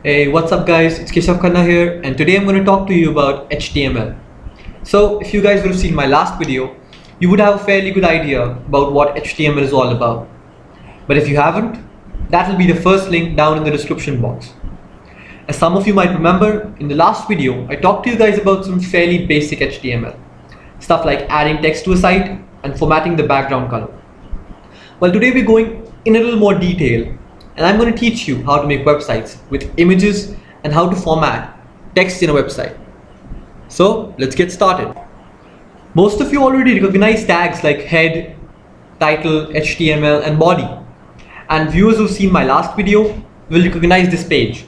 Hey, what's up guys? It's Keshav Khanna here and today I'm going to talk to you about HTML. So if you guys would have seen my last video, you would have a fairly good idea about what HTML is all about. But if you haven't, that will be the first link down in the description box. As some of you might remember, in the last video, I talked to you guys about some fairly basic HTML. Stuff like adding text to a site and formatting the background color. Well, today we're going in a little more detail and I'm going to teach you how to make websites with images and how to format text in a website. So let's get started. Most of you already recognize tags like head, title, HTML and body. And viewers who've seen my last video will recognize this page.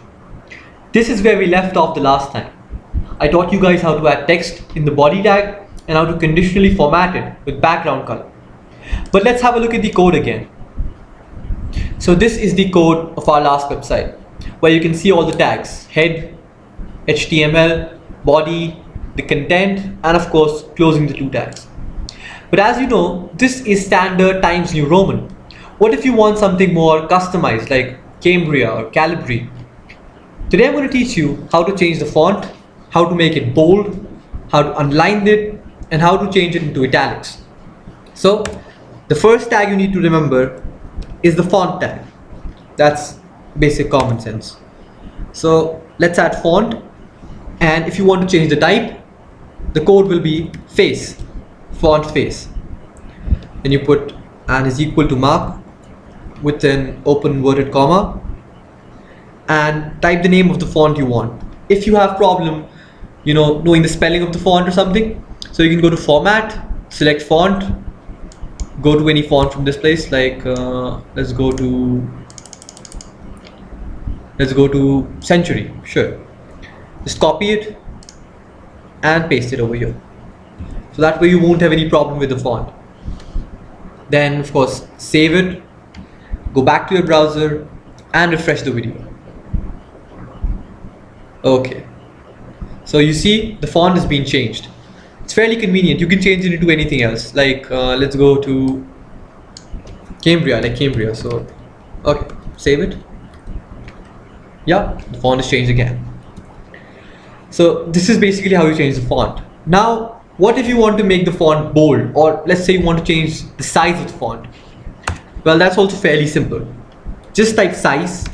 This is where we left off the last time. I taught you guys how to add text in the body tag and how to conditionally format it with background color. But let's have a look at the code again. So this is the code of our last website, where you can see all the tags: head, HTML, body, the content, and of course closing the two tags. But as you know, this is standard Times New Roman. What if you want something more customized like Cambria or Calibri? Today I'm going to teach you how to change the font, how to make it bold, how to underline it, and how to change it into italics. So the first tag you need to remember is the font tag. That's basic common sense. So let's add font, and if you want to change the type, the code will be face, font face. Then you put an is equal to mark with an open inverted comma and type the name of the font you want. If you have problem, knowing the spelling of the font or something, so you can go to format, select font, go to any font from this place, like let's go to Century. Sure, just copy it and paste it over here, so that way you won't have any problem with the font. Then of course save it, go back to your browser and refresh the video. Okay, so you see the font has been changed. It's fairly convenient. You can change it into anything else, like let's go to Cambria, so okay, save it. Yeah, the font is changed again. So this is basically how you change the font. Now what if you want to make the font bold, or let's say you want to change the size of the font? Well, that's also fairly simple. Just type size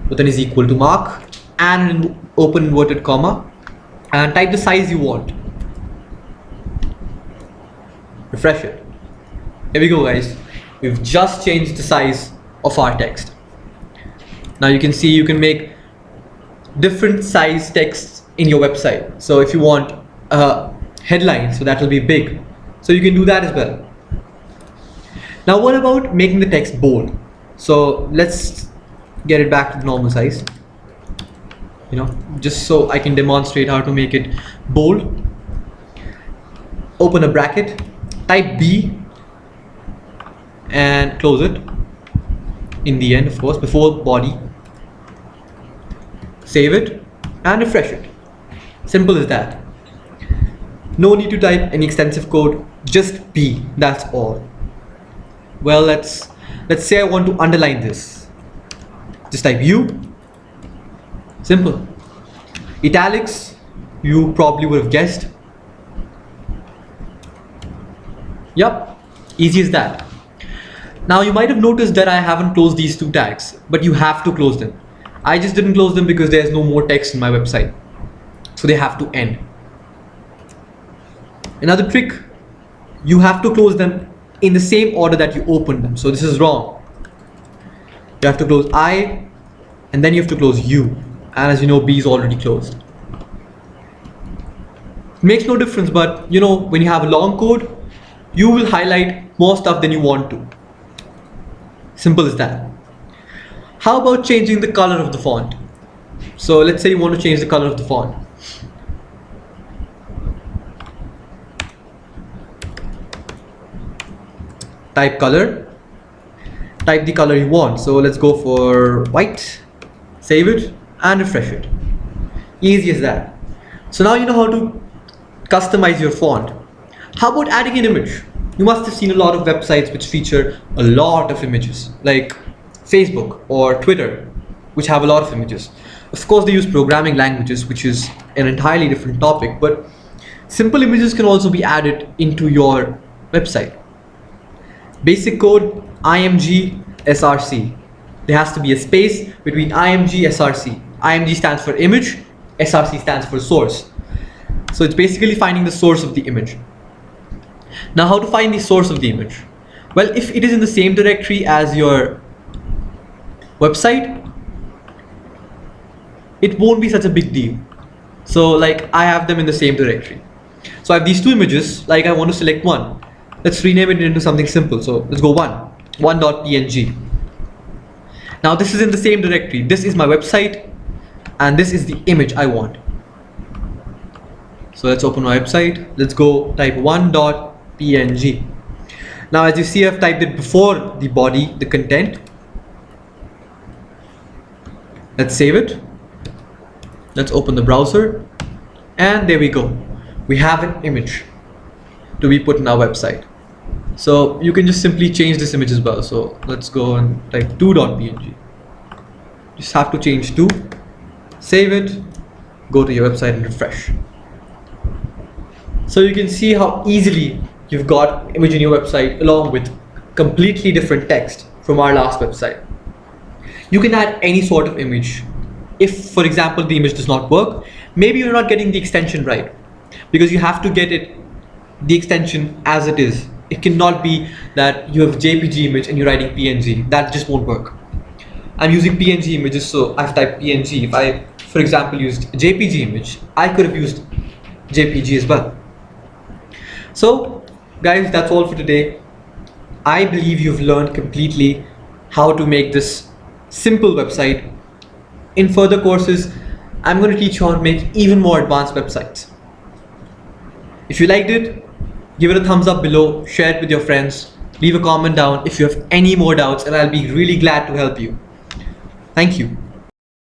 with an is equal to mark and an open inverted comma and type the size you want. Refresh it. Here we go guys, we've just changed the size of our text. Now you can see you can make different size texts in your website. So if you want a headline, so that will be big, so you can do that as well. Now what about making the text bold? So let's get it back to the normal size, just so I can demonstrate how to make it bold. Open a bracket, type B and close it in the end, of course, before body. Save it and refresh it. Simple as that. No need to type any extensive code, just B, that's all. Well, let's say I want to underline this. Just type U. Simple. Italics, you probably would have guessed. Yup, easy as that. Now you might have noticed that I haven't closed these two tags, but you have to close them. I just didn't close them because there's no more text in my website, so they have to end. Another trick, you have to close them in the same order that you opened them. So this is wrong. You have to close I and then you have to close U, and as you know, B is already closed. It makes no difference, but when you have a long code, you will highlight more stuff than you want to. Simple as that. How about changing the color of the font? So let's say you want to change the color of the font. Type color, type the color you want. So let's go for white, save it and refresh it. Easy as that. So now you know how to customize your font. How about adding an image? You must have seen a lot of websites which feature a lot of images, like Facebook or Twitter. which have a lot of images. Of course, they use programming languages, which is an entirely different topic, but simple images can also be added into your website. Basic code, IMG, SRC. There has to be a space between IMG, SRC. IMG stands for image, SRC stands for source. So it's basically finding the source of the image. Now, how to find the source of the image? Well, if it is in the same directory as your website, it won't be such a big deal. So like I have them in the same directory. So I have these two images, like I want to select one. Let's rename it into something simple. So let's go one.png. Now this is in the same directory. This is my website and this is the image I want. So let's open my website. Let's go type one.png. Now as you see, I've typed it before the body, the content. Let's save it. Let's open the browser, and there we go. We have an image to be put in our website. So you can just simply change this image as well. So let's go and type 2.png. Just have to change to, save it, go to your website and refresh. So you can see how easily you've got image in your website along with completely different text from our last website. You can add any sort of image. If, for example, the image does not work, maybe you're not getting the extension right, because you have to get the extension as it is. It cannot be that you have JPG image and you're writing PNG. That just won't work. I'm using PNG images, so I've typed PNG. If I, for example, used JPG image, I could have used JPG as well. So, guys, that's all for today. I believe you've learned completely how to make this simple website. In further courses, I'm going to teach you how to make even more advanced websites. If you liked it, give it a thumbs up below, share it with your friends, leave a comment down if you have any more doubts, and I'll be really glad to help you. Thank you.